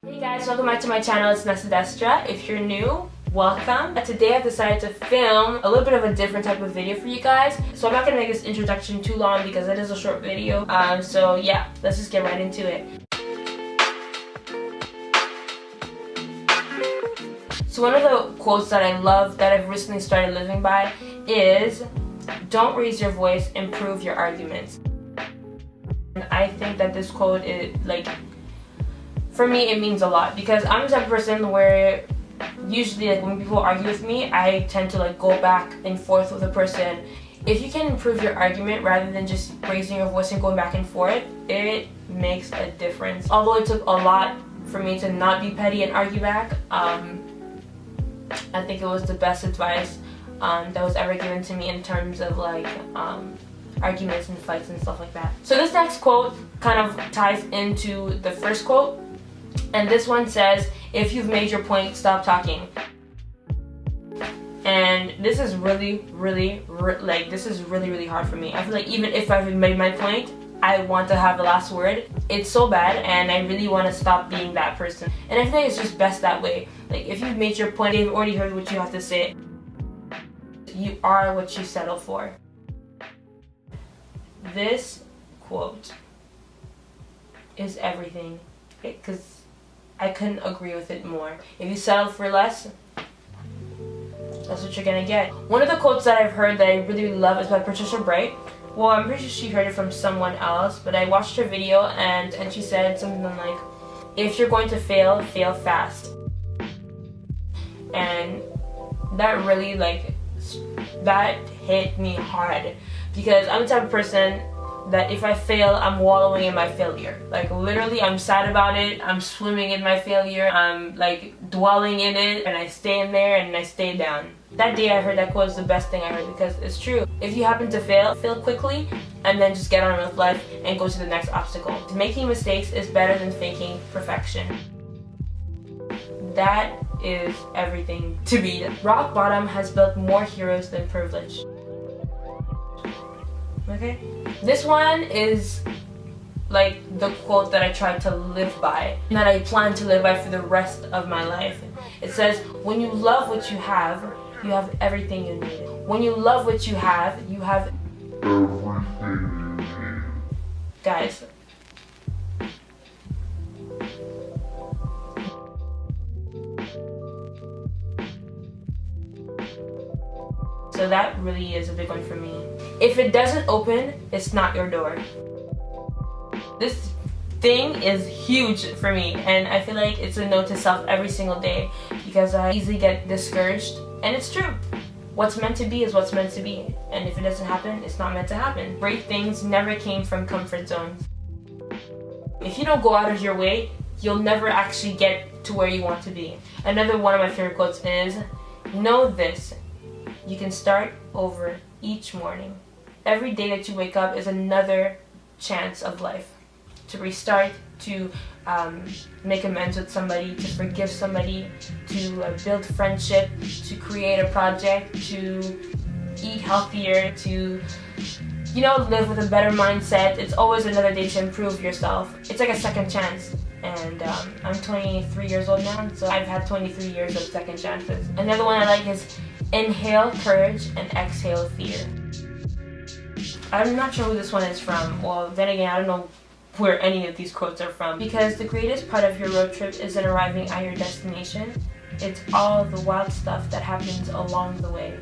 Hey guys, welcome back to my channel. It's NessaDestra. If you're new, welcome. Today I've decided to film a little bit of a different type of video for you guys. So I'm not going to make this introduction too long because it is a short video. So yeah, let's just get right into it. So one of the quotes that I love that I've recently started living by is, don't raise your voice, improve your arguments. And I think that this quote is for me, it means a lot because I'm the type of person where usually when people argue with me, I tend to go back and forth with a person. If you can improve your argument rather than just raising your voice and going back and forth, it makes a difference. Although it took a lot for me to not be petty and argue back, I think it was the best advice that was ever given to me in terms of arguments and fights and stuff like that. So this next quote kind of ties into the first quote. And this one says, if you've made your point, stop talking. And this is really hard for me. I feel like even if I've made my point, I want to have the last word. It's so bad and I really want to stop being that person. And I think it's just best that way. If you've made your point, they've already heard what you have to say. You are what you settle for. This quote is everything. Because I couldn't agree with it more. If you settle for less, that's what you're gonna get. One of the quotes that I've heard that I really love is by Patricia Bright. Well, I'm pretty sure she heard it from someone else, but I watched her video and she said something like, if you're going to fail, fail fast. And that really that hit me hard because I'm the type of person that if I fail, I'm wallowing in my failure. Literally, I'm sad about it, I'm swimming in my failure, I'm dwelling in it, and I stay in there and I stay down. That day I heard that quote was the best thing I heard because it's true. If you happen to fail quickly and then just get on with life and go to the next obstacle. Making mistakes is better than faking perfection. That is everything to me. Rock bottom has built more heroes than privilege. Okay? This one is the quote that I try to live by, and that I plan to live by for the rest of my life. It says, when you love what you have everything you need. When you love what you have everything you need. Guys. So that really is a big one for me. If it doesn't open, it's not your door. This thing is huge for me, and I feel like it's a note to self every single day because I easily get discouraged, and it's true. What's meant to be is what's meant to be, and if it doesn't happen, it's not meant to happen. Great things never came from comfort zones. If you don't go out of your way, you'll never actually get to where you want to be. Another one of my favorite quotes is, know this. You can start over each morning. Every day that you wake up is another chance of life. To restart, to make amends with somebody, to forgive somebody, to build friendship, to create a project, to eat healthier, to live with a better mindset. It's always another day to improve yourself. It's like a second chance. And I'm 23 years old now, so I've had 23 years of second chances. Another one I like is, inhale courage and exhale fear. I'm not sure who this one is from. Well, then again, I don't know where any of these quotes are from. Because the greatest part of your road trip isn't arriving at your destination. It's all the wild stuff that happens along the way.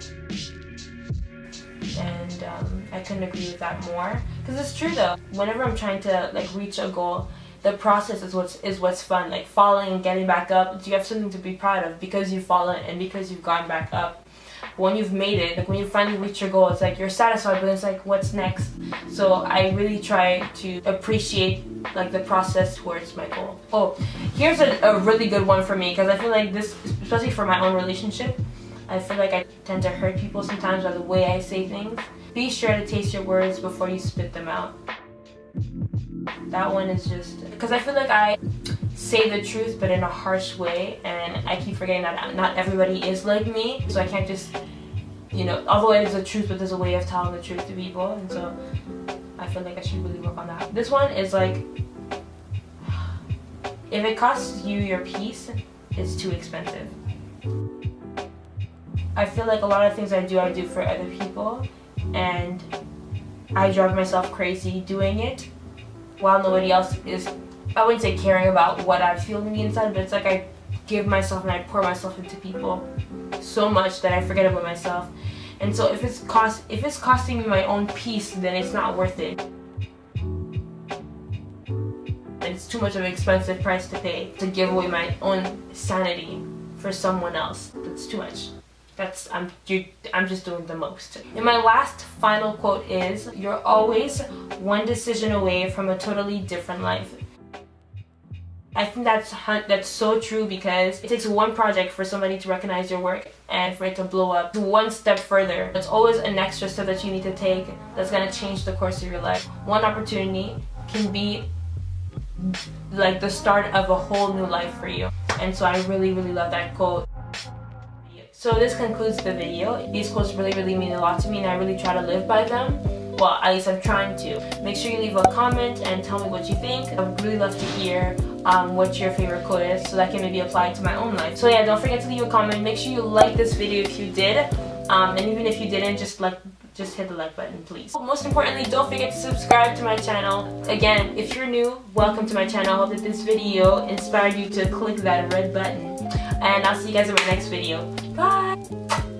And I couldn't agree with that more. Because it's true though. Whenever I'm trying to reach a goal, the process is what's fun. Falling and getting back up, you have something to be proud of because you've fallen and because you've gone back up. When you've made it, when you finally reach your goal, it's you're satisfied, but it's what's next? So I really try to appreciate the process towards my goal. Oh, here's a really good one for me because I feel like this, especially for my own relationship, I feel like I tend to hurt people sometimes by the way I say things. Be sure to taste your words before you spit them out. That one is just because I feel like I say the truth but in a harsh way, and I keep forgetting that not everybody is like me, so I can't just although it is the truth, but there's a way of telling the truth to people, and so I feel like I should really work on that. This one is If it costs you your peace, it's too expensive. I feel like a lot of things I do for other people, and I drive myself crazy doing it while nobody else is, I wouldn't say caring about what I feel on the inside, but it's like I give myself and I pour myself into people so much that I forget about myself. And so if it's costing me my own peace, then it's not worth it. It's too much of an expensive price to pay to give away my own sanity for someone else. That's too much. I'm just doing the most. And my last final quote is, "You're always one decision away from a totally different life." I think that's so true, because it takes one project for somebody to recognize your work and for it to blow up one step further. It's always an extra step that you need to take that's going to change the course of your life. One opportunity can be like the start of a whole new life for you. And so I really, really love that quote. So this concludes the video. These quotes really mean a lot to me, and I really try to live by them. Well, at least I'm trying to. Make sure you leave a comment and tell me what you think. I would really love to hear what your favorite quote is, so that can maybe apply it to my own life. So yeah, don't forget to leave a comment. Make sure you like this video if you did. And even if you didn't, just hit the like button, please. Most importantly, don't forget to subscribe to my channel. Again, if you're new, welcome to my channel. I hope that this video inspired you to click that red button. And I'll see you guys in my next video. Bye!